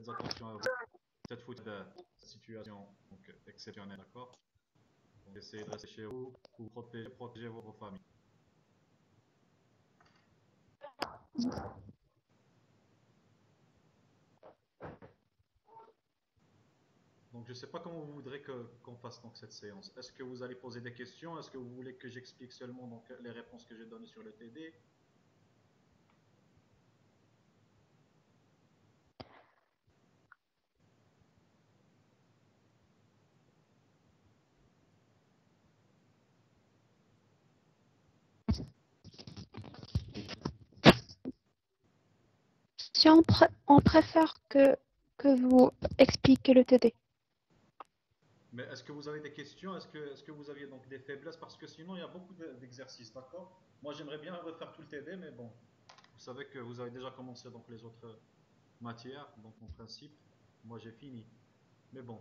faites attention à vous. Cette situation donc, exceptionnelle, d'accord? Donc, essayez de rester chez vous pour protéger votre famille. Donc, je ne sais pas comment vous voudrez qu'on fasse donc, cette séance. Est-ce que vous allez poser des questions? Est-ce que vous voulez que j'explique seulement donc, les réponses que j'ai données sur le TD? Si on préfère que vous expliquez le TD. Mais est-ce que vous avez des questions? Est-ce que vous aviez donc des faiblesses? Parce que sinon, il y a beaucoup d'exercices, d'accord? Moi, j'aimerais bien refaire tout le TD, mais bon, vous savez que vous avez déjà commencé donc les autres matières, donc en principe, moi j'ai fini. Mais bon,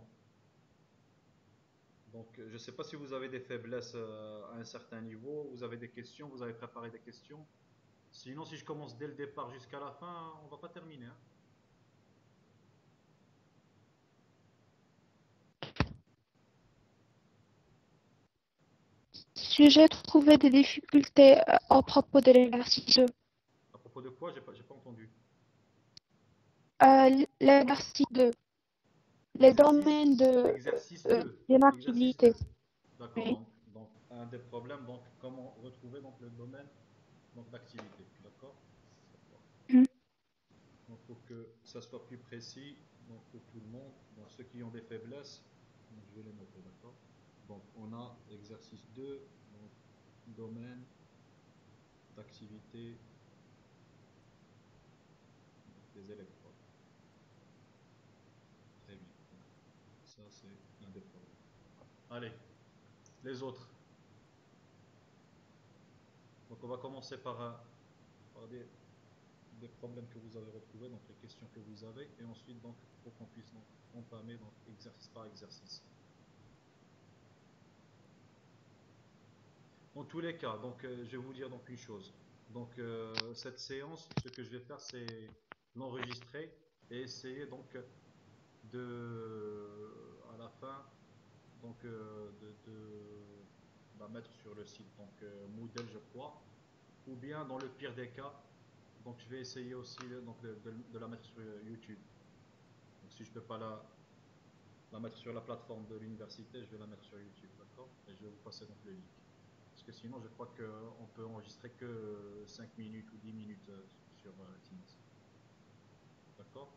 donc je ne sais pas si vous avez des faiblesses à un certain niveau, vous avez des questions, vous avez préparé des questions. Sinon, si je commence dès le départ jusqu'à la fin, on va pas terminer, hein. Si j'ai trouvé des difficultés à propos de l'exercice 2, À propos de quoi? J'ai pas entendu. l'exercice 2, les L'exercice, domaines l'exercice 2. de L'exercice l'activité. 2. D'accord, Oui. donc un des problèmes, donc comment retrouver donc le domaine donc d'activité. D'accord? D'accord. Mhm. Donc pour que ça soit plus précis donc pour tout le monde, donc ceux qui ont des faiblesses, donc je vais les noter, d'accord? Donc on a exercice 2, donc domaine d'activité donc des électrodes. Très bien. Donc, ça c'est un des problèmes. Allez, les autres. Donc on va commencer par des problèmes que vous avez retrouvés, donc les questions que vous avez, et ensuite donc pour qu'on puisse donc entamer donc exercice par exercice. Dans tous les cas, donc je vais vous dire donc une chose. Donc cette séance, ce que je vais faire, c'est l'enregistrer et essayer donc à la fin donc de la mettre sur le site donc Moodle, je crois, ou bien dans le pire des cas, donc je vais essayer aussi donc de la mettre sur YouTube. Donc si je ne peux pas la mettre sur la plateforme de l'université, je vais la mettre sur YouTube, d'accord? Et je vais vous passer donc le link. Parce que sinon, je crois qu'on peut enregistrer que 5 minutes ou 10 minutes sur Teams. D'accord?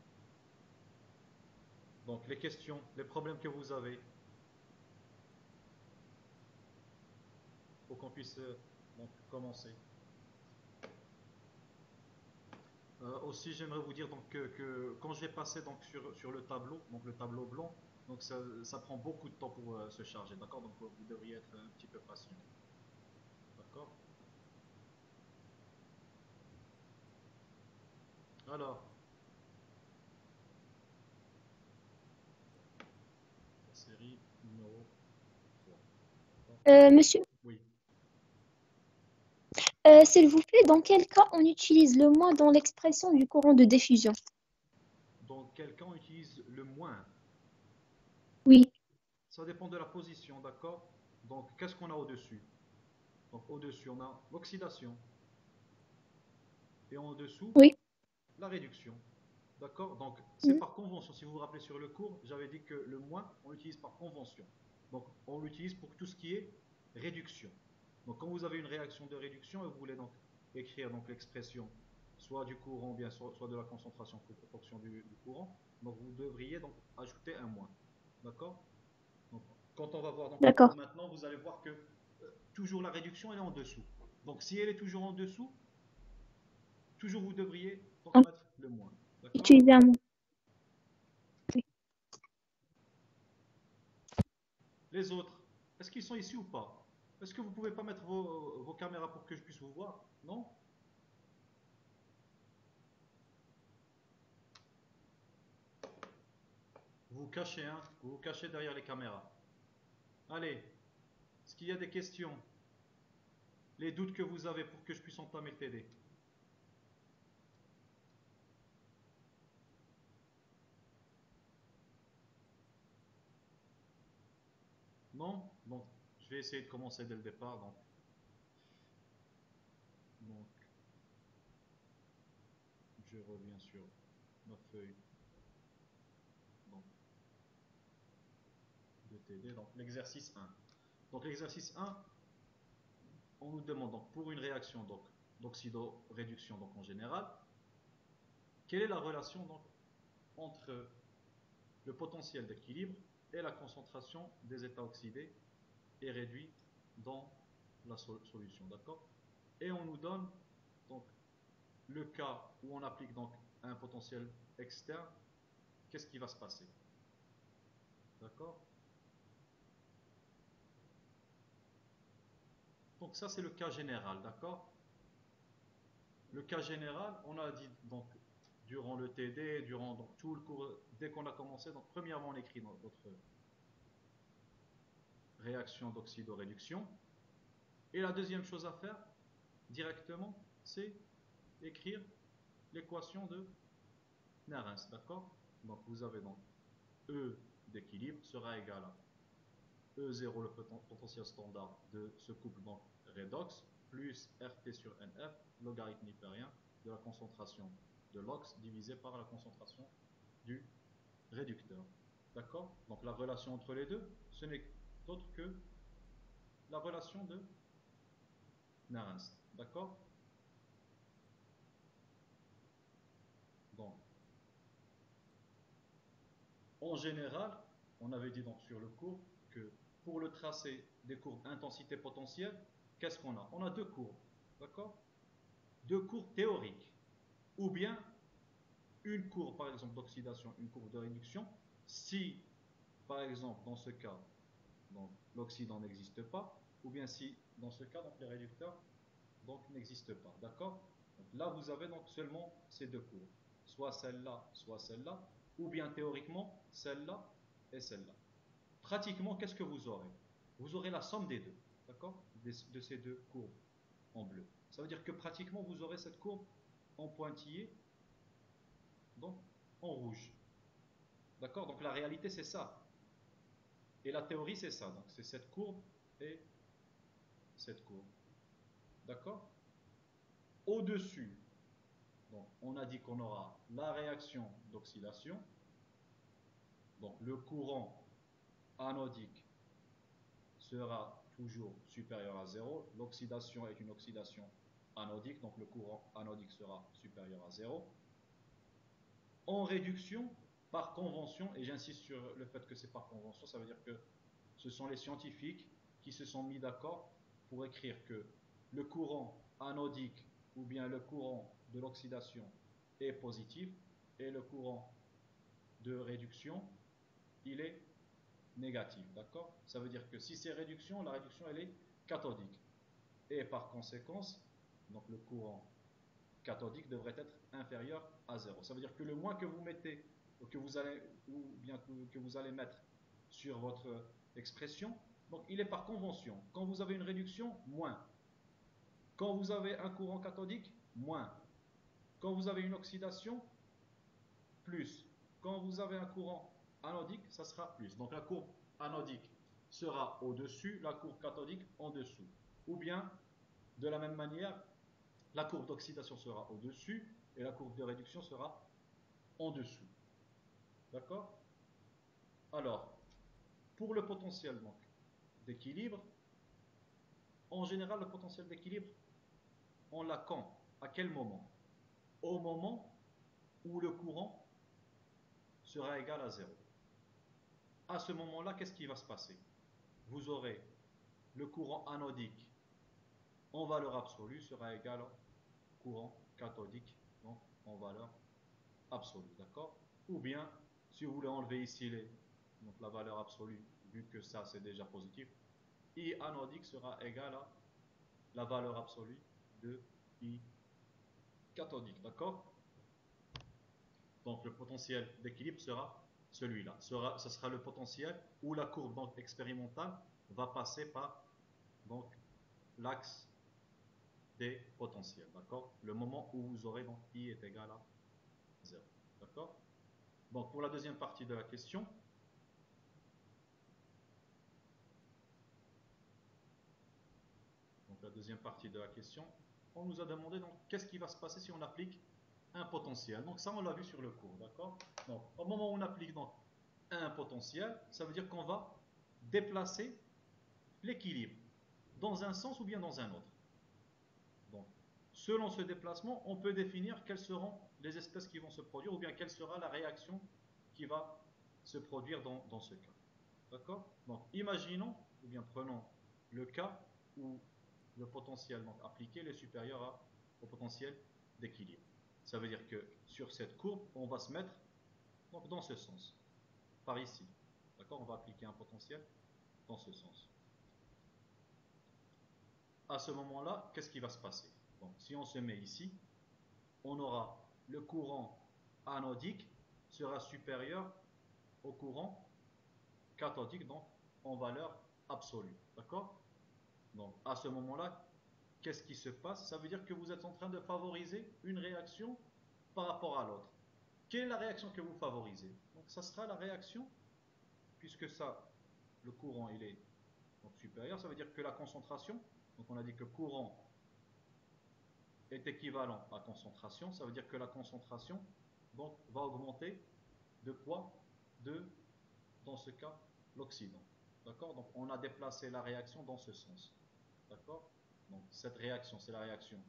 Donc, les questions, les problèmes que vous avez, pour qu'on puisse donc commencer. Aussi, j'aimerais vous dire donc, que quand je vais passer donc, sur le tableau, donc le tableau blanc, donc ça prend beaucoup de temps pour se charger. D'accord? Donc, vous devriez être un petit peu patient. D'accord? Alors, la série numéro 3. D'accord? Monsieur, Oui. s'il vous plaît, dans quel cas on utilise le moins dans l'expression du courant de diffusion? Donc, quelqu'un utilise le moins. Oui, Ça dépend de la position, d'accord? Donc, qu'est-ce qu'on a au-dessus? Donc, au-dessus, on a l'oxydation. Et en dessous, oui. la réduction. D'accord? Donc, c'est Mhm. par convention. Si vous vous rappelez sur le cours, j'avais dit que le moins, on l'utilise par convention. Donc, on l'utilise pour tout ce qui est réduction. Donc, quand vous avez une réaction de réduction et vous voulez donc écrire donc l'expression soit du courant, bien soit de la concentration en fonction du courant, donc vous devriez donc ajouter un moins. D'accord? Donc, quand on va voir donc le cours D'accord. maintenant, vous allez voir que toujours la réduction elle est en dessous. Donc, si elle est toujours en dessous, toujours vous devriez donc On mettre le moins. D'accord? utilise un mot. Oui. Les autres, est-ce qu'ils sont ici ou pas? Est-ce que vous pouvez pas mettre vos caméras pour que je puisse vous voir? Non? Vous vous cachez, hein? Vous vous cachez derrière les caméras. Allez, est-ce qu'il y a des questions? Les doutes que vous avez pour que je puisse entamer le TD? Non? Donc, je vais essayer de commencer dès le départ. Donc, je reviens sur ma feuille donc, de TD. Donc, l'exercice 1. Donc, l'exercice 1, on nous demande donc pour une réaction d'oxydoréduction donc en général, quelle est la relation donc entre le potentiel d'équilibre et la concentration des états oxydés et réduits dans la solution, d'accord? Et on nous donne donc le cas où on applique donc un potentiel externe, qu'est-ce qui va se passer? D'accord? Donc ça c'est le cas général, d'accord? Le cas général, on a dit donc durant le TD, durant donc, tout le cours, dès qu'on a commencé, donc premièrement on écrit notre réaction d'oxydoréduction. Et la deuxième chose à faire directement, c'est écrire l'équation de Nernst, d'accord? Donc vous avez donc E d'équilibre sera égal à E0, le potentiel standard de ce couple donc redox, plus RT sur NF, logarithme newtonien de la concentration de l'ox divisé par la concentration du réducteur. D'accord? Donc la relation entre les deux, ce n'est autre que la relation de Nernst. D'accord? Donc, en général, on avait dit donc sur le cours que pour le tracé des courbes intensité potentielle, qu'est-ce qu'on a? On a deux courbes. D'accord? Deux courbes théoriques. Ou bien une courbe, par exemple, d'oxydation, une courbe de réduction, si, par exemple, dans ce cas, l'oxydant n'existe pas, ou bien si, dans ce cas, donc, les réducteurs n'existent pas. D'accord? Donc là, vous avez donc seulement ces deux courbes. Soit celle-là, ou bien théoriquement, celle-là et celle-là. Pratiquement, qu'est-ce que vous aurez? Vous aurez la somme des deux, d'accord? De ces deux courbes en bleu. Ça veut dire que pratiquement, vous aurez cette courbe en pointillé, donc en rouge. D'accord? Donc la réalité, c'est ça. Et la théorie, c'est ça. Donc c'est cette courbe et cette courbe. D'accord? Au-dessus, donc on a dit qu'on aura la réaction d'oxydation. Donc le courant anodique sera toujours supérieur à zéro. L'oxydation est une oxydation anodique, donc le courant anodique sera supérieur à zéro. En réduction, par convention, et j'insiste sur le fait que c'est par convention, ça veut dire que ce sont les scientifiques qui se sont mis d'accord pour écrire que le courant anodique ou bien le courant de l'oxydation est positif et le courant de réduction, il est négatif, d'accord? Ça veut dire que si c'est réduction, la réduction elle est cathodique. Et par conséquence, donc le courant cathodique devrait être inférieur à zéro. Ça veut dire que le moins que vous mettez, que vous allez, ou bien que vous allez mettre sur votre expression, donc il est par convention. Quand vous avez une réduction, moins. Quand vous avez un courant cathodique, moins. Quand vous avez une oxydation, plus. Quand vous avez un courant anodique, ça sera plus. Donc la courbe anodique sera au-dessus, la courbe cathodique en dessous. Ou bien, de la même manière, la courbe d'oxydation sera au-dessus et la courbe de réduction sera en dessous. D'accord? Alors, pour le potentiel d'équilibre, en général, le potentiel d'équilibre, on l'a quand? À quel moment? Au moment où le courant sera égal à zéro. À ce moment-là, qu'est-ce qui va se passer? Vous aurez le courant anodique en valeur absolue sera égal au courant cathodique, donc en valeur absolue, d'accord? Ou bien, si vous voulez enlever ici donc la valeur absolue, vu que ça c'est déjà positif, I anodique sera égal à la valeur absolue de I cathodique, d'accord? Donc le potentiel d'équilibre sera celui-là. Ce sera le potentiel où la courbe donc, expérimentale va passer par donc l'axe des potentiels, d'accord? Le moment où vous aurez donc I est égal à 0, d'accord? Donc pour la deuxième partie de la question, donc la deuxième partie de la question, on nous a demandé donc qu'est-ce qui va se passer si on applique un potentiel. Donc ça, on l'a vu sur le cours, d'accord? Donc au moment où on applique donc un potentiel, ça veut dire qu'on va déplacer l'équilibre dans un sens ou bien dans un autre. Donc, selon ce déplacement, on peut définir quelles seront les espèces qui vont se produire ou bien quelle sera la réaction qui va se produire dans ce cas. D'accord? Donc, imaginons ou bien prenons le cas où le potentiel donc, appliqué est supérieur au potentiel d'équilibre. Ça veut dire que sur cette courbe, on va se mettre donc, dans ce sens, par ici. D'accord? On va appliquer un potentiel dans ce sens. À ce moment-là, qu'est-ce qui va se passer? Donc, si on se met ici, on aura le courant anodique sera supérieur au courant cathodique, donc en valeur absolue. D'accord? Donc, à ce moment-là, qu'est-ce qui se passe? Ça veut dire que vous êtes en train de favoriser une réaction par rapport à l'autre. Quelle est la réaction que vous favorisez? Donc, ça sera la réaction, puisque ça, le courant, il est donc supérieur, ça veut dire que la concentration, donc on a dit que courant est équivalent à concentration, ça veut dire que la concentration donc, va augmenter de quoi? De, dans ce cas, l'oxydant. D'accord? Donc on a déplacé la réaction dans ce sens. D'accord? Donc cette réaction, c'est la réaction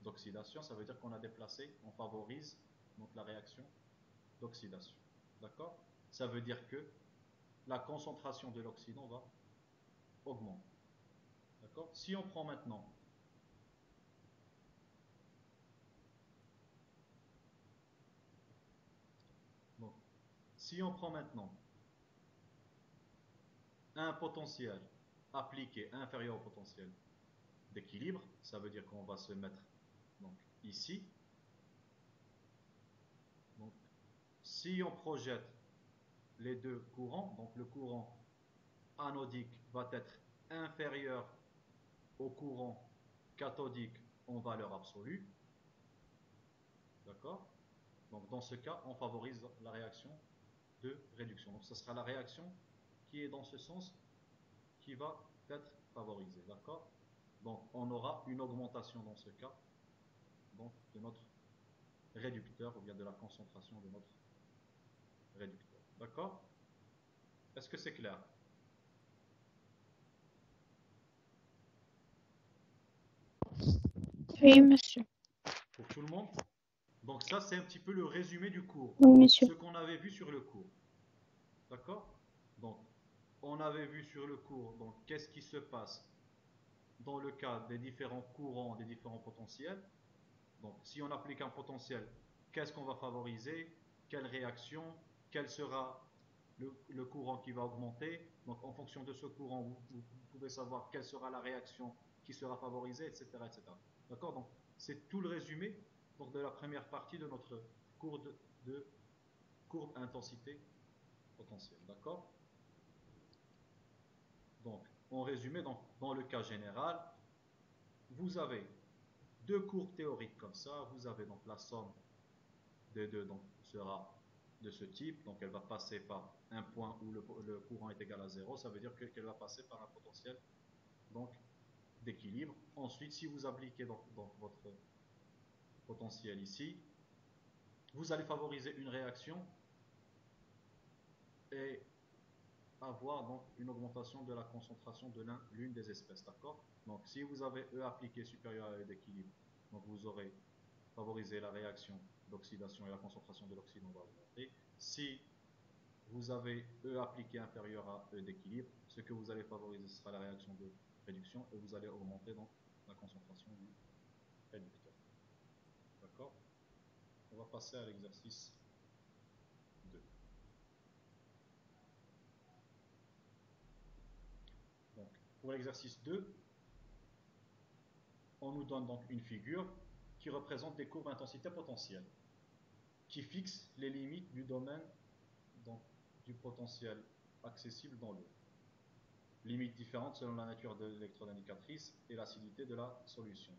d'oxydation, ça veut dire qu'on a déplacé, on favorise donc la réaction d'oxydation. D'accord? Ça veut dire que la concentration de l'oxydant va augmenter. D'accord? Si on prend maintenant donc, si on prend maintenant un potentiel appliqué inférieur au potentiel d'équilibre, ça veut dire qu'on va se mettre donc, ici. Donc, si on projette les deux courants, donc le courant anodique va être inférieur au courant cathodique en valeur absolue. D'accord? Donc dans ce cas, on favorise la réaction de réduction. Donc ce sera la réaction qui est dans ce sens qui va être favorisée. D'accord? Donc on aura une augmentation dans ce cas donc, de notre réducteur ou bien de la concentration de notre réducteur. D'accord? Est-ce que c'est clair? Oui, monsieur. Pour tout le monde? Donc ça, c'est un petit peu le résumé du cours. Oui, monsieur. Ce qu'on avait vu sur le cours. D'accord? Donc, on avait vu sur le cours, donc qu'est-ce qui se passe dans le cas des différents courants, des différents potentiels. Donc, si on applique un potentiel, qu'est-ce qu'on va favoriser? Quelle réaction? Quel sera le courant qui va augmenter? Donc, en fonction de ce courant, vous pouvez savoir quelle sera la réaction qui sera favorisée, etc. etc. D'accord? Donc, c'est tout le résumé donc, de la première partie de notre cours de courbe intensité potentielle. D'accord? Donc, en résumé, donc, dans le cas général, vous avez deux courbes théoriques comme ça. Vous avez donc la somme des deux donc, sera de ce type. Donc, elle va passer par un point où le courant est égal à zéro. Ça veut dire qu'elle va passer par un potentiel donc d'équilibre. Ensuite, si vous appliquez donc votre potentiel ici, vous allez favoriser une réaction et avoir donc une augmentation de la concentration de l'une des espèces. D'accord? Donc, si vous avez E appliqué supérieur à E d'équilibre, donc vous aurez favorisé la réaction d'oxydation et la concentration de l'oxydant va augmenter. Si vous avez E appliqué inférieur à E d'équilibre, ce que vous allez favoriser ce sera la réaction de réduction et vous allez augmenter donc la concentration du réducteur. D'accord? On va passer à l'exercice 2. Donc, pour l'exercice 2, on nous donne donc une figure qui représente des courbes d'intensité potentielle, qui fixe les limites du domaine donc, du potentiel accessible dans l'eau. Limites différentes selon la nature de l'électrode indicatrice et l'acidité de la solution.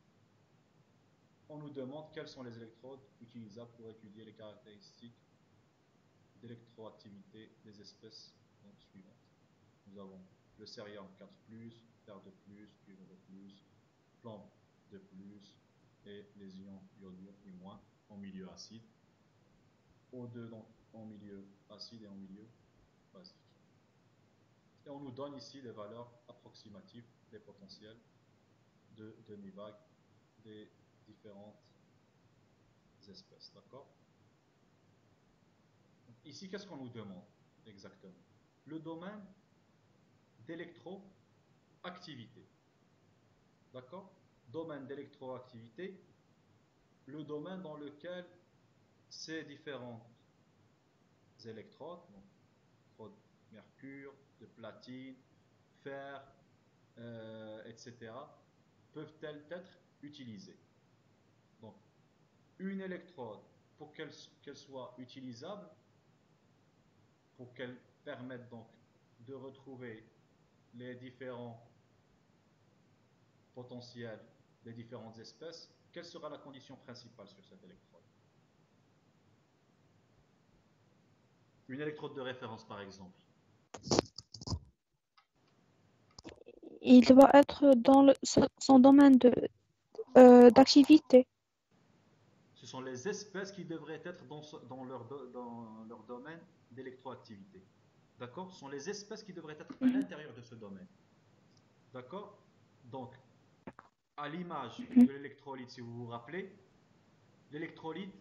On nous demande quelles sont les électrodes utilisables pour étudier les caractéristiques d'électroactivité des espèces donc, suivantes. Nous avons le cérium 4+, fer 2+, cuivre 2+, plomb de plus et les ions iodure I- en milieu acide. O2 donc en milieu acide et en milieu basique. Et on nous donne ici les valeurs approximatives des potentiels de demi-vague des différentes espèces. D'accord? Ici, qu'est-ce qu'on nous demande exactement? Le domaine d'électroactivité. D'accord? Domaine d'électroactivité, le domaine dans lequel ces différentes électrodes, donc électrodes mercure, de platine, fer, etc., peuvent-elles être utilisées. Donc, une électrode, pour qu'elle soit utilisable, pour qu'elle permette donc de retrouver les différents potentiels des différentes espèces, quelle sera la condition principale sur cette électrode? Une électrode de référence, par exemple. Il doit être dans son domaine d'activité. Ce sont les espèces qui devraient être dans leur domaine d'électroactivité. D'accord? Ce sont les espèces qui devraient être à Mhm, l'intérieur de ce domaine. D'accord? Donc, à l'image mhm, de l'électrolyte, si vous vous rappelez, l'électrolyte,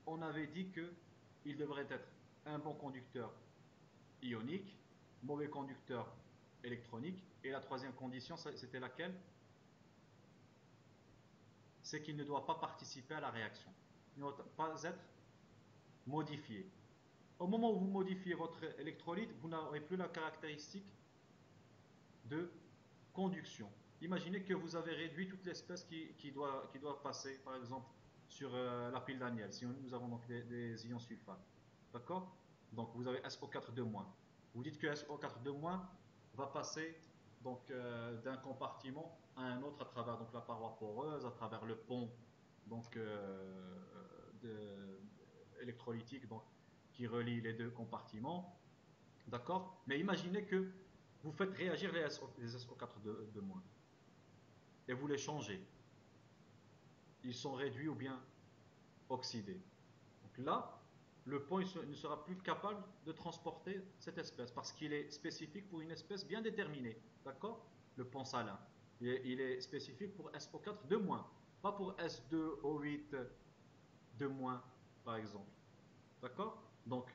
on avait dit qu'il devrait être un bon conducteur ionique, mauvais conducteur électronique, et la troisième condition, c'était laquelle? C'est qu'il ne doit pas participer à la réaction. Il ne doit pas être modifié. Au moment où vous modifiez votre électrolyte, vous n'aurez plus la caractéristique de conduction. Imaginez que vous avez réduit toute l'espèce qui doit passer, par exemple, sur la pile Daniel, si nous avons donc des ions sulfates. D'accord? Donc vous avez SO4 Vous dites que SO4 va passer donc d'un compartiment à un autre à travers donc la paroi poreuse, à travers le pont donc électrolytique donc qui relie les deux compartiments. D'accord? Mais imaginez que vous faites réagir les SO4 et vous les changez. Ils sont réduits ou bien oxydés. Donc là, le pont ne sera plus capable de transporter cette espèce parce qu'il est spécifique pour une espèce bien déterminée. D'accord? Le pont salin. Il est spécifique pour SO4 pas pour S2O8 par exemple. D'accord? Donc,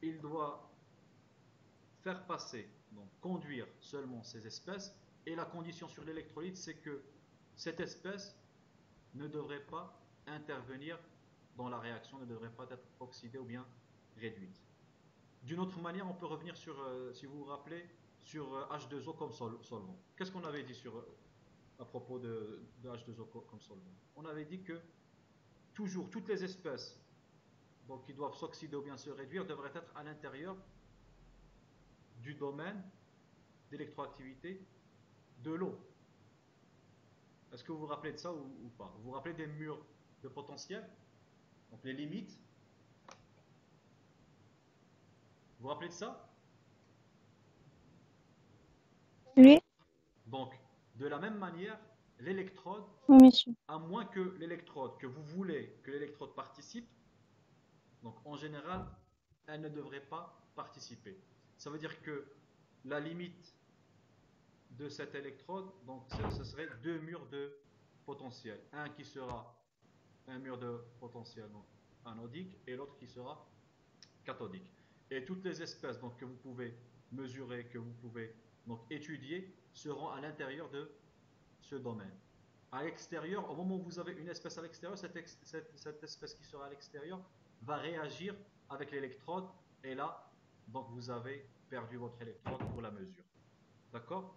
il doit faire passer, donc conduire seulement ces espèces. Et la condition sur l'électrolyte, c'est que cette espèce ne devrait pas intervenir dans la réaction, ne devrait pas être oxydée ou bien réduite. D'une autre manière, on peut revenir sur, si vous vous rappelez, sur H2O comme solvant. Qu'est-ce qu'on avait dit à propos de H2O comme solvant? On avait dit que toujours, toutes les espèces donc, qui doivent s'oxyder ou bien se réduire devraient être à l'intérieur du domaine d'électroactivité de l'eau. Est-ce que vous vous rappelez de ça ou pas? Vous vous rappelez des murs de potentiel? Donc les limites. Vous vous rappelez de ça? oui, Donc, de la même manière, l'électrode, oui, monsieur. à moins que l'électrode, que vous voulez que l'électrode participe, donc en général, elle ne devrait pas participer. Ça veut dire que la limite de cette électrode, donc ce serait deux murs de potentiel. Un qui sera un mur de potentiel donc, anodique et l'autre qui sera cathodique. Et toutes les espèces donc, que vous pouvez mesurer, que vous pouvez donc, étudier, seront à l'intérieur de ce domaine. À l'extérieur, au moment où vous avez une espèce à l'extérieur, cette espèce qui sera à l'extérieur va réagir avec l'électrode et là, donc vous avez perdu votre électrode pour la mesure. D'accord?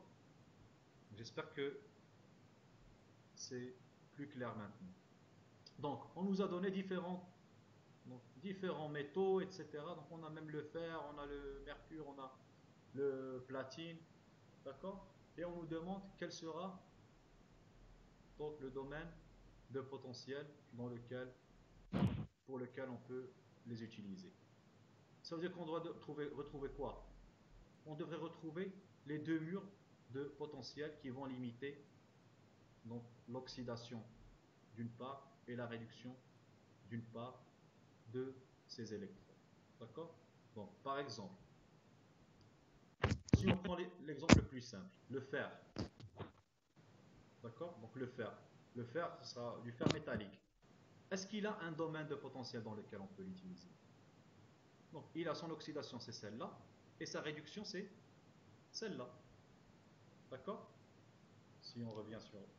J'espère que c'est plus clair maintenant. Donc, on nous a donné différents métaux, etc. Donc, on a même le fer, on a le mercure, on a le platine, d'accord? Et on nous demande quel sera donc le domaine de potentiel pour lequel on peut les utiliser. Ça veut dire qu'on doit retrouver quoi? On devrait retrouver les deux murs de potentiels qui vont limiter donc l'oxydation d'une part et la réduction d'une part de ces électrons. D'accord? Donc, par exemple, si on prend l'exemple le plus simple, le fer. D'accord? Donc, le fer. Le fer, ce sera du fer métallique. Est-ce qu'il a un domaine de potentiel dans lequel on peut l'utiliser? Donc, il a son oxydation, c'est celle-là, et sa réduction, c'est celle-là. D'accord? Si on revient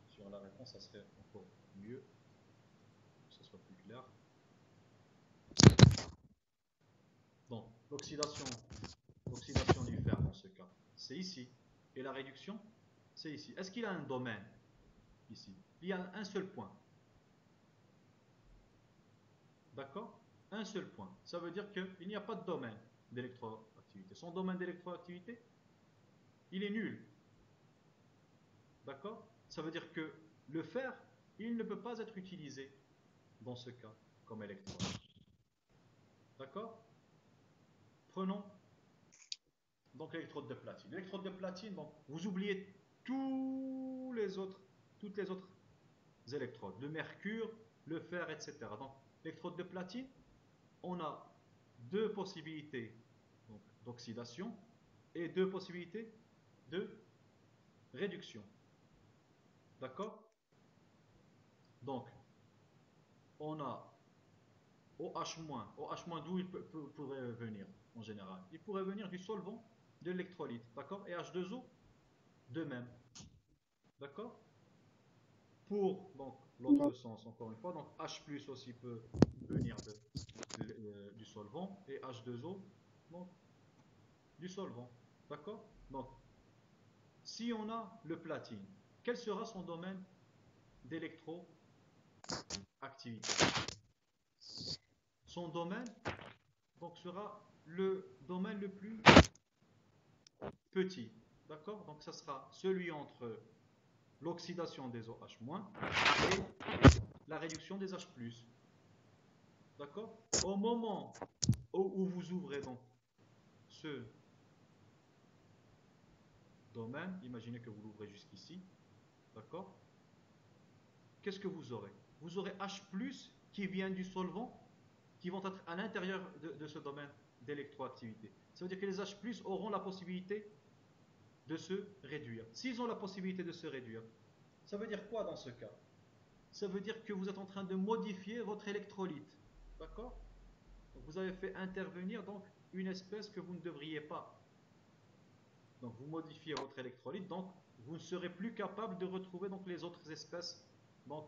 sur la réponse, ça serait encore mieux, pour que ce soit plus clair. Donc, l'oxydation du fer dans ce cas, c'est ici. Et la réduction, c'est ici. Est-ce qu'il a un domaine ici? Il y a un seul point. D'accord? Un seul point. Ça veut dire qu'il n'y a pas de domaine d'électroactivité. Son domaine d'électroactivité, il est nul. D'accord? Ça veut dire que le fer, il ne peut pas être utilisé dans ce cas comme électrode. D'accord? Prenons donc l'électrode de platine. L'électrode de platine, donc, vous oubliez toutes les autres électrodes, le mercure, le fer, etc. Donc, l'électrode de platine, on a deux possibilités d'oxydation et deux possibilités de réduction. D'accord? Donc, on a OH-, OH- d'où il pourrait venir en général? Il pourrait venir du solvant de l'électrolyte, d'accord? Et H2O, de même, d'accord? Pour donc l'autre sens, encore une fois, donc H+ aussi peut venir du solvant et H2O, donc du solvant, d'accord? Donc, si on a le platine, quel sera son domaine d'électroactivité? Son domaine donc, sera le domaine le plus petit, d'accord? Donc, ça sera celui entre l'oxydation des OH- et la réduction des H+. D'accord? Au moment où vous ouvrez donc ce domaine, imaginez que vous l'ouvrez jusqu'ici, d'accord? Qu'est-ce que vous aurez? Vous aurez H+, qui vient du solvant, qui vont être à l'intérieur de ce domaine d'électroactivité. Ça veut dire que les H+, auront la possibilité de se réduire. S'ils ont la possibilité de se réduire, ça veut dire quoi dans ce cas? Ça veut dire que vous êtes en train de modifier votre électrolyte. D'accord? Donc vous avez fait intervenir donc une espèce que vous ne devriez pas. Donc vous modifiez votre électrolyte, donc vous ne serez plus capable de retrouver donc les autres espèces donc,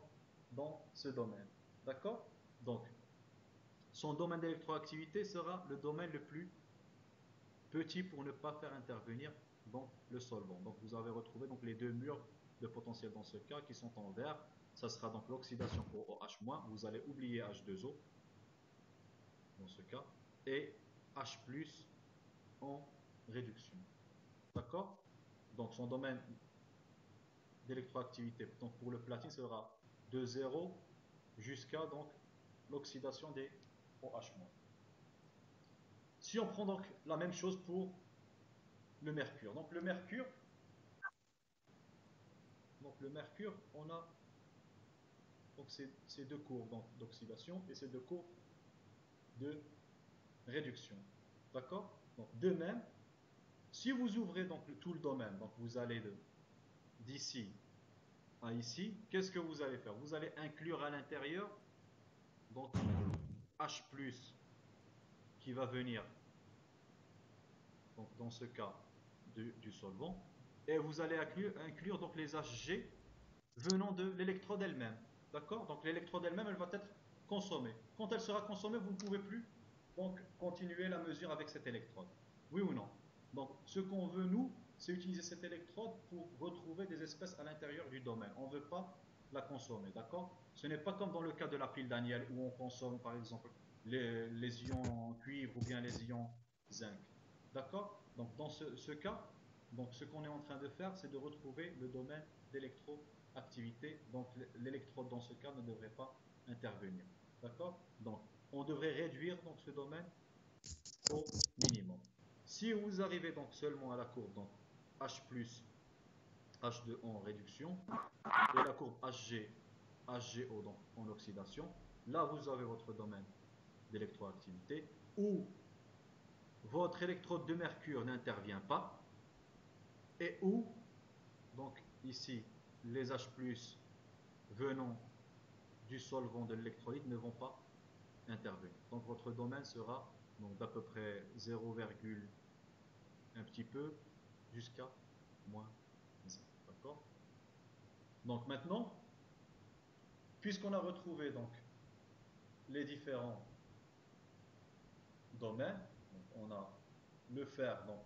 dans ce domaine. D'accord? Donc son domaine d'électroactivité sera le domaine le plus petit pour ne pas faire intervenir donc le solvant. Donc vous avez retrouvé donc les deux murs de potentiel dans ce cas qui sont en vert. Ça sera donc l'oxydation pour OH-, vous allez oublier H2O dans ce cas, et H+ en réduction. D'accord? Donc son domaine d'électroactivité donc pour le platine sera de 0 jusqu'à donc l'oxydation des OH-. Si on prend donc la même chose pour le mercure. Donc le mercure, on a donc ces deux courbes d'oxydation et ces deux courbes de réduction. D'accord? Donc de même, si vous ouvrez donc tout le domaine, donc vous allez d'ici à ici, qu'est-ce que vous allez faire? Vous allez inclure à l'intérieur donc H+ qui va venir donc dans ce cas du solvant, et vous allez inclure donc les Hg venant de l'électrode elle-même. D'accord? Donc l'électrode elle-même, elle va être consommée. Quand elle sera consommée, vous ne pouvez plus donc continuer la mesure avec cette électrode. Oui ou non? Donc ce qu'on veut, nous, c'est utiliser cette électrode pour retrouver des espèces à l'intérieur du domaine. On ne veut pas la consommer, d'accord? Ce n'est pas comme dans le cas de la pile Daniel où on consomme par exemple les ions cuivre ou bien les ions zinc. D'accord? Donc dans ce cas, donc ce qu'on est en train de faire, c'est de retrouver le domaine d'électroactivité. Donc l'électrode dans ce cas ne devrait pas intervenir. D'accord? Donc on devrait réduire donc ce domaine au minimum. Si vous arrivez donc seulement à la courbe donc H+ H2O en réduction, et la courbe HGO donc en oxydation. Là, vous avez votre domaine d'électroactivité où votre électrode de mercure n'intervient pas et où, donc ici, les H+, venant du solvant de l'électrolyte ne vont pas intervenir. Donc votre domaine sera d'à peu près 0, un petit peu jusqu'à moins 1. D'accord? Donc maintenant, puisqu'on a retrouvé donc les différents domaines, donc on a le fer, donc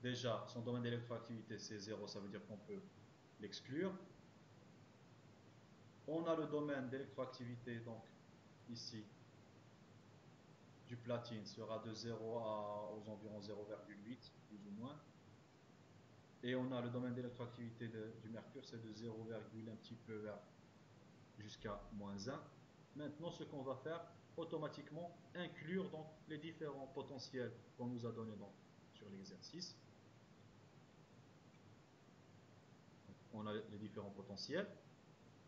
déjà son domaine d'électroactivité c'est 0, ça veut dire qu'on peut l'exclure. On a le domaine d'électroactivité, donc ici, du platine sera de 0 aux environs 0,8, plus ou moins. Et on a le domaine d'électroactivité du mercure, c'est de 0, un petit peu vers jusqu'à moins 1. Maintenant, ce qu'on va faire, automatiquement, inclure donc les différents potentiels qu'on nous a donnés donc, sur l'exercice. On a les différents potentiels.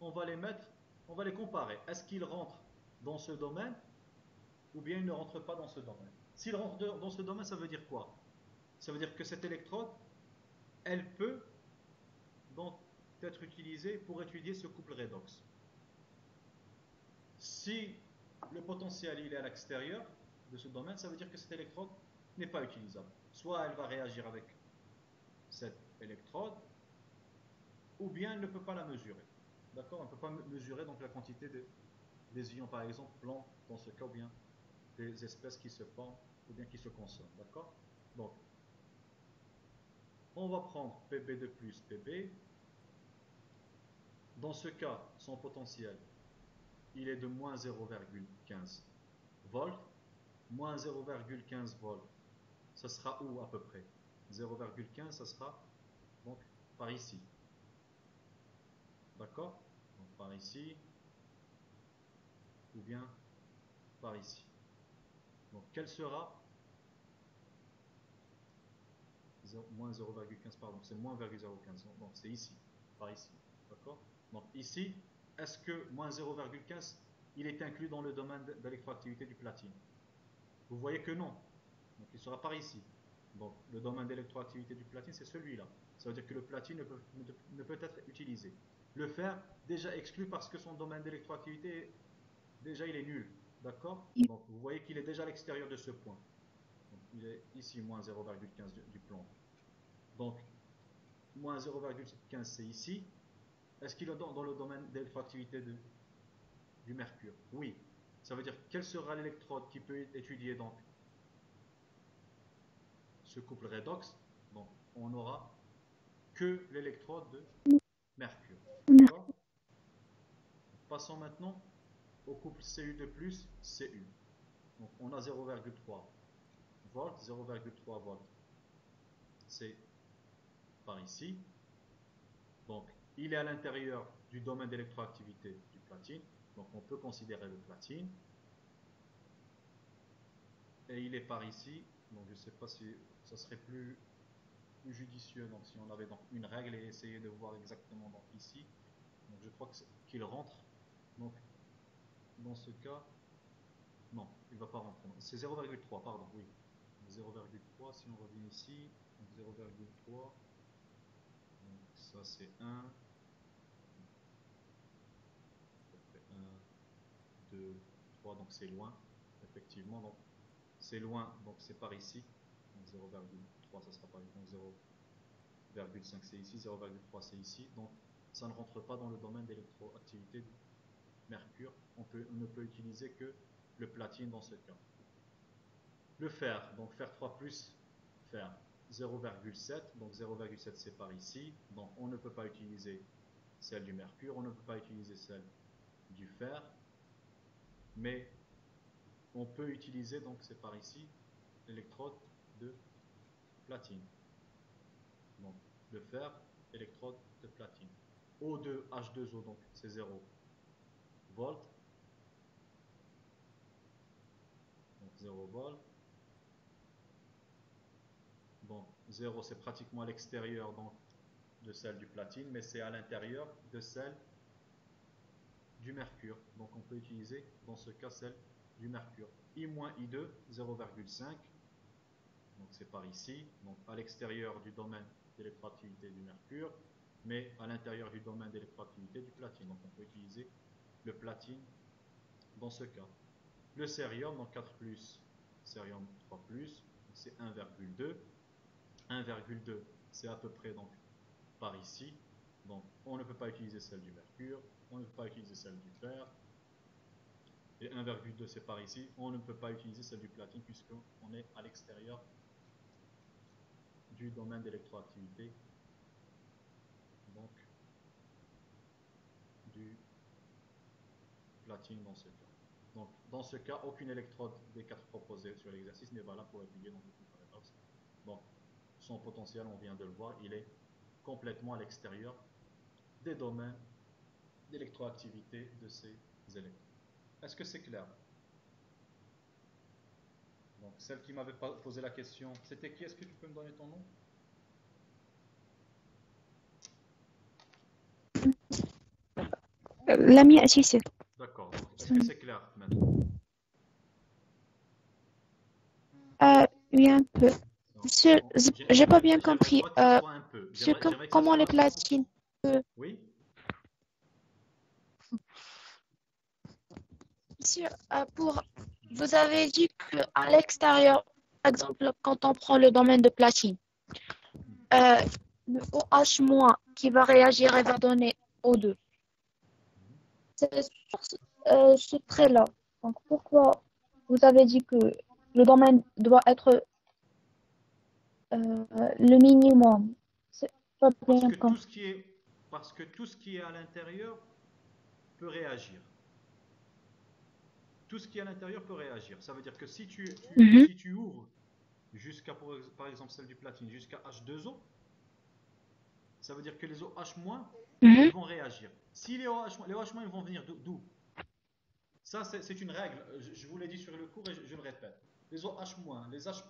On va les mettre, on va les comparer. Est-ce qu'ils rentrent dans ce domaine ou bien ils ne rentrent pas dans ce domaine? S'ils rentrent dans ce domaine, ça veut dire quoi? Ça veut dire que cette électrode, elle peut donc être utilisée pour étudier ce couple redox. Si le potentiel il est à l'extérieur de ce domaine, ça veut dire que cette électrode n'est pas utilisable. Soit elle va réagir avec cette électrode, ou bien elle ne peut pas la mesurer. D'accord? On ne peut pas mesurer donc la quantité des ions, par exemple, blancs, dans ce cas, ou bien des espèces qui se forment, ou bien qui se consomment. D'accord? Donc, on va prendre Pb de plus Pb. Dans ce cas, son potentiel, il est de moins 0,15 volts. Moins 0,15 volts, ça sera où à peu près? 0,15, ça sera donc par ici. D'accord? Donc par ici, ou bien par ici. Donc quel sera moins 0,15, pardon, c'est moins 0,015. Donc c'est ici, par ici. D'accord? Donc ici, est-ce que moins 0,15, il est inclus dans le domaine d'électroactivité du platine? Vous voyez que non. Donc il sera par ici. Donc le domaine d'électroactivité du platine, c'est celui-là. Ça veut dire que le platine ne peut être utilisé. Le fer, déjà exclu parce que son domaine d'électroactivité, déjà il est nul. D'accord? Donc vous voyez qu'il est déjà à l'extérieur de ce point. Donc il est ici, moins 0,15 du plomb. Donc moins 0,15 c'est ici. Est-ce qu'il est dans le domaine d'électroactivité du mercure? Oui. Ça veut dire quelle sera l'électrode qui peut étudier donc ce couple redox? Donc on aura que l'électrode de mercure. D'accord? Passons maintenant au couple Cu2 plus Cu. Donc on a 0,3 volts, 0,3 volts. C'est par ici. Donc il est à l'intérieur du domaine d'électroactivité du platine. Donc on peut considérer le platine. Et il est par ici. Donc je ne sais pas si ça serait plus judicieux donc, si on avait donc une règle et essayer de voir exactement donc, ici. Donc je crois qu'il rentre. Donc dans ce cas, non, il ne va pas rentrer. C'est 0,3, pardon, oui. 0,3, si on revient ici, donc 0,3, donc ça c'est 1, à peu près 1, 2, 3, donc c'est loin, effectivement, donc c'est loin, donc c'est par ici, donc 0,3 ça sera par ici, donc 0,5 c'est ici, 0,3 c'est ici, donc ça ne rentre pas dans le domaine d'électroactivité du mercure, on ne peut utiliser que le platine dans ce cas. Le fer, donc fer 3 plus, fer 0,7, donc 0,7 c'est par ici, donc on ne peut pas utiliser celle du mercure, on ne peut pas utiliser celle du fer, mais on peut utiliser, donc c'est par ici, l'électrode de platine. Donc le fer, électrode de platine. O2, H2O, donc c'est 0 volts, donc 0 volts. Donc 0 c'est pratiquement à l'extérieur donc de celle du platine, mais c'est à l'intérieur de celle du mercure. Donc on peut utiliser dans ce cas celle du mercure. I-I2, 0,5. Donc c'est par ici, donc à l'extérieur du domaine d'électroactivité du mercure, mais à l'intérieur du domaine d'électroactivité du platine. Donc on peut utiliser le platine dans ce cas. Le cérium, donc 4 plus, cérium 3 plus, c'est 1,2. 1,2, c'est à peu près donc par ici. Donc on ne peut pas utiliser celle du mercure, on ne peut pas utiliser celle du fer. Et 1,2 c'est par ici. On ne peut pas utiliser celle du platine puisqu'on est à l'extérieur du domaine d'électroactivité. Donc du platine dans ce cas. Donc dans ce cas, aucune électrode des 4 proposées sur l'exercice n'est valable pour étudier donc, le paradoxe. Donc son potentiel, on vient de le voir, il est complètement à l'extérieur des domaines d'électroactivité de ces électrons. Est-ce que c'est clair? Donc, celle qui m'avait posé la question, c'était qui? Est-ce que tu peux me donner ton nom? L'ami associé. D'accord. Donc, est-ce que c'est clair maintenant? Oui, un peu. Monsieur, j'ai pas bien J'aimerais compris. pas que ce soit un peu. Monsieur, J'aimerais que ça comment les soit à 100%. platines Oui? Monsieur, vous avez dit qu'à l'extérieur, par exemple, quand on prend le domaine de platine, euh, le OH- qui va réagir et va donner O2. C'est sur ce trait-là. Donc, pourquoi vous avez dit que le domaine doit être le minimum? C'est pas Parce bien que tout compris. ce qui est, parce que tout ce qui est à l'intérieur peut réagir. Tout ce qui est à l'intérieur peut réagir. Ça veut dire que Mhm, si tu ouvres jusqu'à, par exemple, celle du platine, jusqu'à H2O, ça veut dire que les OH-, ils mhm. vont réagir. Si les OH-, ils vont venir d'où? Ça, c'est une règle. Je vous l'ai dit sur le cours et je le répète. Les OH-, les H+,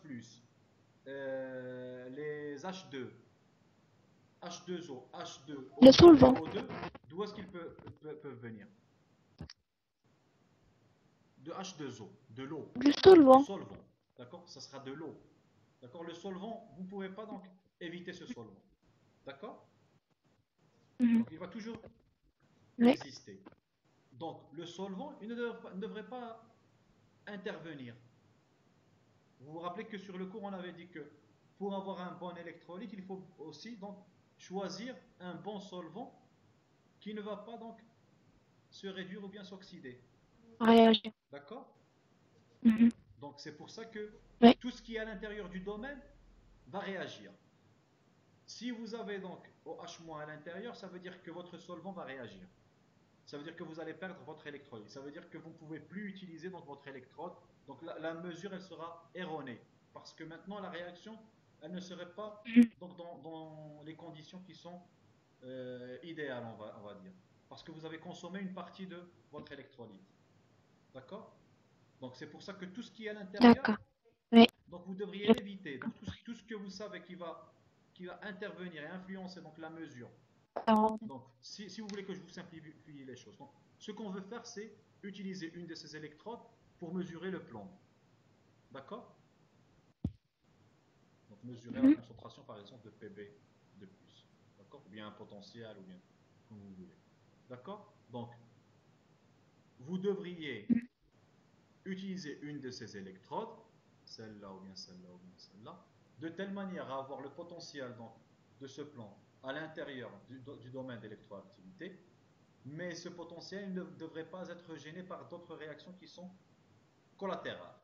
les H2, H2O, H2, Le O2 et solvant. O2, d'où est-ce qu'ils peuvent venir? De H2O, de l'eau, Le du solvant. solvant. D'accord? Ça sera de l'eau. D'accord? Le solvant, vous ne pouvez pas donc éviter ce solvant. D'accord? Mhm. Donc il va toujours Oui. exister. Donc le solvant, il ne devrait pas intervenir. Vous vous rappelez que sur le cours, on avait dit que pour avoir un bon électrolyte, il faut aussi donc choisir un bon solvant qui ne va pas donc se réduire ou bien s'oxyder. Réagir. D'accord? Mhm. Donc c'est pour ça que Oui. tout ce qui est à l'intérieur du domaine va réagir. Si vous avez donc OH- à l'intérieur, ça veut dire que votre solvant va réagir. Ça veut dire que vous allez perdre votre électrolyte. Ça veut dire que vous ne pouvez plus utiliser donc votre électrode. Donc la mesure, elle sera erronée. Parce que maintenant, la réaction, elle ne serait pas Mhm. donc, dans les conditions qui sont idéales, on va dire. Parce que vous avez consommé une partie de votre électrolyte. D'accord? Donc c'est pour ça que tout ce qui est à l'intérieur, D'accord. Oui. donc vous devriez Je l'éviter. Donc tout ce que vous savez qui va intervenir et influencer donc la mesure. comprends. Donc si vous voulez que je vous simplifie les choses, donc, ce qu'on veut faire, c'est utiliser une de ces électrodes pour mesurer le plomb. D'accord? Donc mesurer la Mhm. concentration par exemple de Pb de plus. D'accord? Ou bien un potentiel, ou bien comme vous voulez. D'accord? Donc vous devriez utiliser une de ces électrodes, celle-là ou bien celle-là ou bien celle-là, de telle manière à avoir le potentiel donc, de ce plan à l'intérieur du domaine d'électroactivité, mais ce potentiel ne devrait pas être gêné par d'autres réactions qui sont collatérales.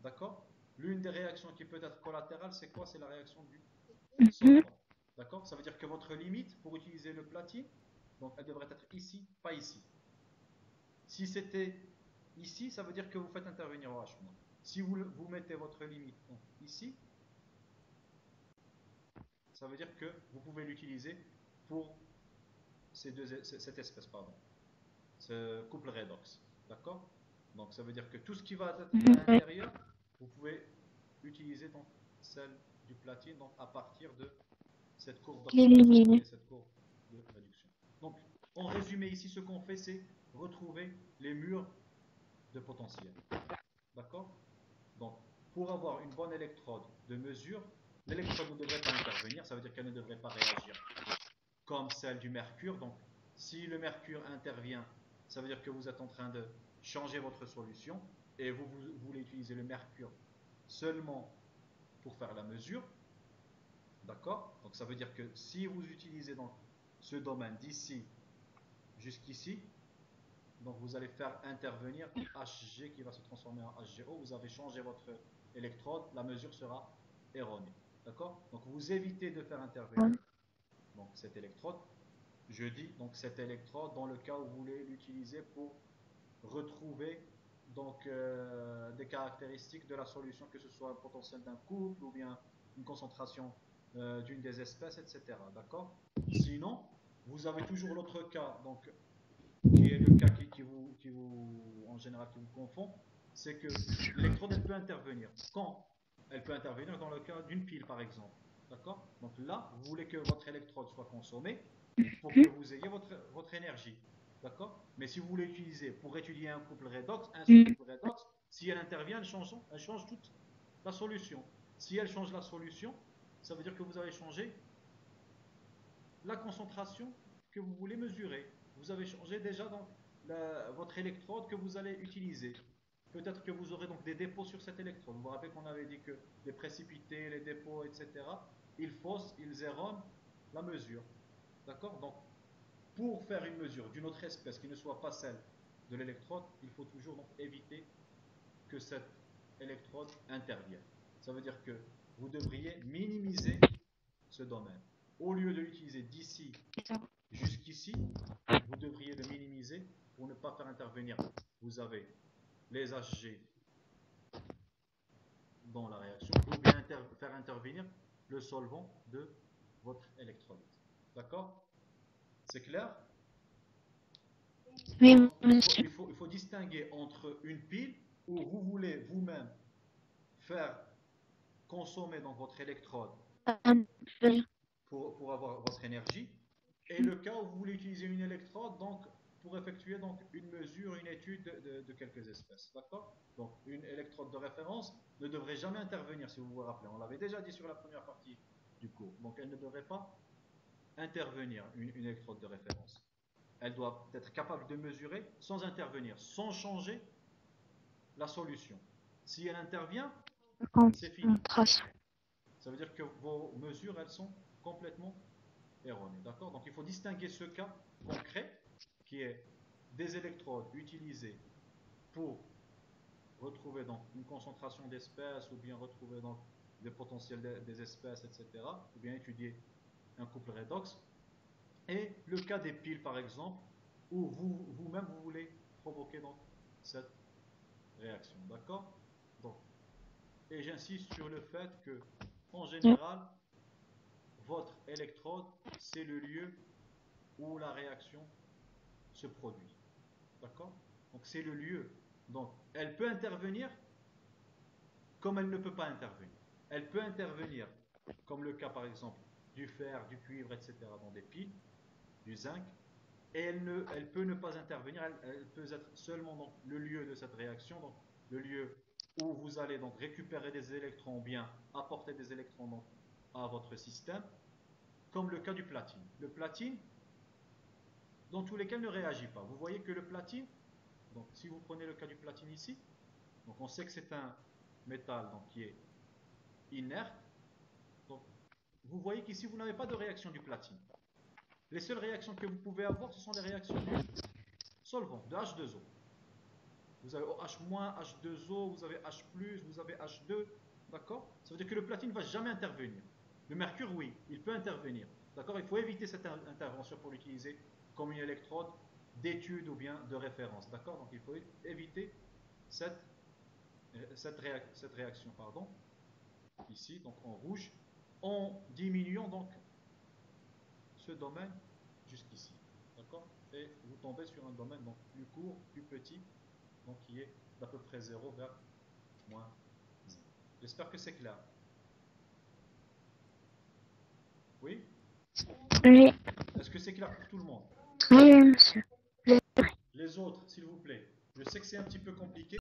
D'accord? L'une des réactions qui peut être collatérale, c'est quoi? C'est la réaction du Mhm. solvant. D'accord? Ça veut dire que votre limite pour utiliser le platine, donc elle devrait être ici, pas ici. Si c'était ici, ça veut dire que vous faites intervenir OH-. Si vous mettez votre limite donc, ici, ça veut dire que vous pouvez l'utiliser pour cette espèce, pardon, ce couple redox. D'accord? Donc ça veut dire que tout ce qui va être à Mhm. Oui. l'intérieur, vous pouvez utiliser donc celle du platine donc à partir de cette courbe d'observation l'éliminer. et cette courbe de réduction. Donc, en résumé, ici, ce qu'on fait, c'est retrouver les murs de potentiel. D'accord? Donc, pour avoir une bonne électrode de mesure, l'électrode ne devrait pas intervenir, ça veut dire qu'elle ne devrait pas réagir comme celle du mercure. Donc, si le mercure intervient, ça veut dire que vous êtes en train de changer votre solution et vous voulez utiliser le mercure seulement pour faire la mesure. D'accord? Donc, ça veut dire que si vous utilisez donc ce domaine d'ici jusqu'ici, donc vous allez faire intervenir Hg qui va se transformer en HGO. Vous avez changé votre électrode, la mesure sera erronée. D'accord? Donc vous évitez de faire intervenir donc cette électrode. Je dis donc cette électrode dans le cas où vous voulez l'utiliser pour retrouver donc des caractéristiques de la solution, que ce soit un potentiel d'un couple ou bien une concentration d'une des espèces, etc. D'accord? Sinon, vous avez toujours l'autre cas, donc qui est le cas en général, qui vous confond, c'est que l'électrode, elle peut intervenir. Quand elle peut intervenir dans le cas d'une pile, par exemple. D'accord? Donc là, vous voulez que votre électrode soit consommée pour que vous ayez votre énergie. D'accord? Mais si vous voulez l'utiliser pour étudier un couple redox, un seul couple redox, si elle intervient, elle change toute la solution. Si elle change la solution, ça veut dire que vous avez changé la concentration que vous voulez mesurer. Vous avez changé déjà donc votre électrode que vous allez utiliser. Peut-être que vous aurez donc des dépôts sur cette électrode. Vous vous rappelez qu'on avait dit que les précipités, les dépôts, etc., ils faussent, ils erronent la mesure. D'accord? Donc, pour faire une mesure d'une autre espèce qui ne soit pas celle de l'électrode, il faut toujours donc éviter que cette électrode intervienne. Ça veut dire que vous devriez minimiser ce domaine. Au lieu de l'utiliser d'ici jusqu'ici, vous devriez le minimiser pour ne pas faire intervenir. Vous avez les Hg dans la réaction ou bien faire intervenir le solvant de votre électrolyte. D'accord? C'est clair? Oui, Donc, monsieur. il faut distinguer entre une pile où vous voulez vous-même faire consommer donc votre électrode pour avoir votre énergie, et le cas où vous voulez utiliser une électrode donc, pour effectuer donc, une mesure, une étude de quelques espèces. D'accord? Donc une électrode de référence ne devrait jamais intervenir, si vous vous rappelez. On l'avait déjà dit sur la première partie du cours. Donc elle ne devrait pas intervenir, une électrode de référence. Elle doit être capable de mesurer sans intervenir, sans changer la solution. Si elle intervient, c'est fini. Concentration. Ça veut dire que vos mesures, elles sont complètement erronées. D'accord? Donc il faut distinguer ce cas concret qui est des électrodes utilisées pour retrouver donc une concentration d'espèces ou bien retrouver donc des potentiels des espèces, etc. Ou bien étudier un couple redox. Et le cas des piles, par exemple, où vous-même vous voulez provoquer donc cette réaction. D'accord? Donc, et j'insiste sur le fait que, en général, votre électrode, c'est le lieu où la réaction se produit. D'accord? Donc c'est le lieu. Donc elle peut intervenir comme elle ne peut pas intervenir. Elle peut intervenir, comme le cas par exemple du fer, du cuivre, etc., dans des piles, du zinc, et elle peut ne pas intervenir, elle peut être seulement donc, le lieu de cette réaction, donc le lieu où vous allez donc récupérer des électrons ou bien apporter des électrons donc, à votre système, comme le cas du platine. Le platine, dans tous les cas, ne réagit pas. Vous voyez que le platine, donc si vous prenez le cas du platine ici, donc on sait que c'est un métal donc, qui est inerte. Donc vous voyez qu'ici, vous n'avez pas de réaction du platine. Les seules réactions que vous pouvez avoir, ce sont les réactions du solvant, de H2O. Vous avez OH-, H2O, vous avez H+, vous avez H2, d'accord? Ça veut dire que le platine ne va jamais intervenir. Le mercure, oui, il peut intervenir. D'accord? Il faut éviter cette intervention pour l'utiliser comme une électrode d'étude ou bien de référence. D'accord? Donc il faut éviter cette, cette réaction, pardon, ici, donc en rouge, en diminuant donc ce domaine jusqu'ici. D'accord? Et vous tombez sur un domaine donc plus court, plus petit, donc qui est d'à peu près 0 vers moins 1. J'espère que c'est clair. Oui? Oui, Est-ce que c'est clair pour tout le monde? oui, monsieur. Les autres, s'il vous plaît. Je sais que c'est un petit peu compliqué.